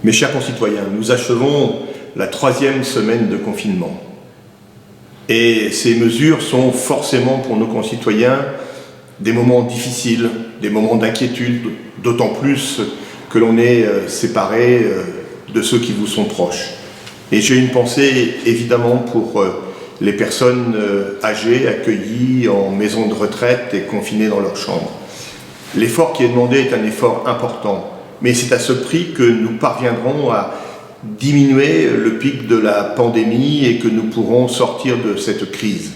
Mes chers concitoyens, nous achevons la 3e semaine de confinement. Et ces mesures sont forcément pour nos concitoyens des moments difficiles, des moments d'inquiétude, d'autant plus que l'on est séparé de ceux qui vous sont proches. Et j'ai une pensée évidemment pour les personnes âgées accueillies en maison de retraite et confinées dans leur chambre. L'effort qui est demandé est un effort important, mais c'est à ce prix que nous parviendrons à diminuer le pic de la pandémie et que nous pourrons sortir de cette crise.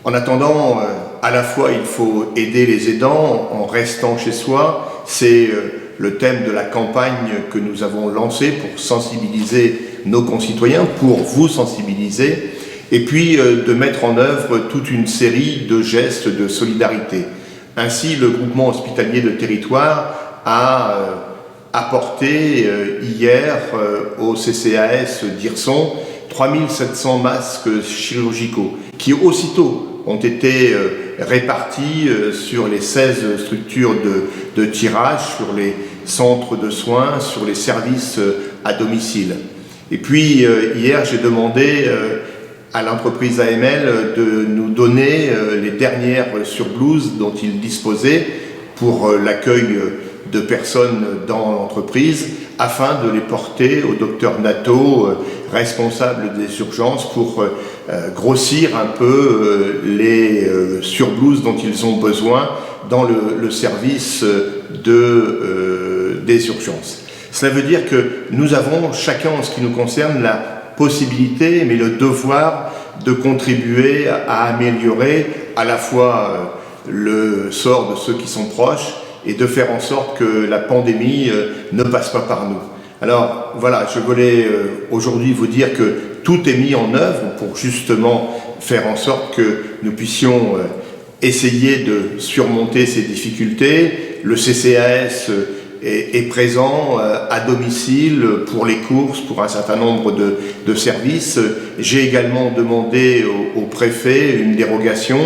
En attendant, à la fois il faut aider les aidants en restant chez soi, c'est le thème de la campagne que nous avons lancée pour sensibiliser nos concitoyens, pour vous sensibiliser, et puis de mettre en œuvre toute une série de gestes de solidarité. Ainsi, le groupement hospitalier de territoire a apporté hier au CCAS d'Hirson 3700 masques chirurgicaux qui aussitôt ont été répartis sur les 16 structures de tirage, sur les centres de soins, sur les services à domicile. Et puis hier, j'ai demandé à l'entreprise AML de nous donner les dernières surblouses dont ils disposaient pour l'accueil de personnes dans l'entreprise afin de les porter au docteur Nato, responsable des urgences, pour grossir un peu les surblouses dont ils ont besoin dans le service des urgences. Cela veut dire que nous avons chacun, en ce qui nous concerne, la possibilité, mais le devoir de contribuer à améliorer à la fois le sort de ceux qui sont proches et de faire en sorte que la pandémie ne passe pas par nous. Alors voilà, je voulais aujourd'hui vous dire que tout est mis en œuvre pour justement faire en sorte que nous puissions essayer de surmonter ces difficultés. Le CCAS est présent à domicile pour les courses, pour un certain nombre de services. J'ai également demandé au préfet une dérogation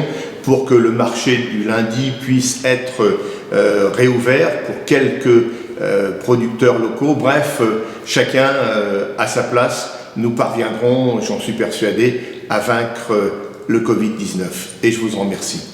pour que le marché du lundi puisse être réouvert pour quelques producteurs locaux. Bref, chacun à sa place, nous parviendrons, j'en suis persuadé, à vaincre le Covid-19. Et je vous en remercie.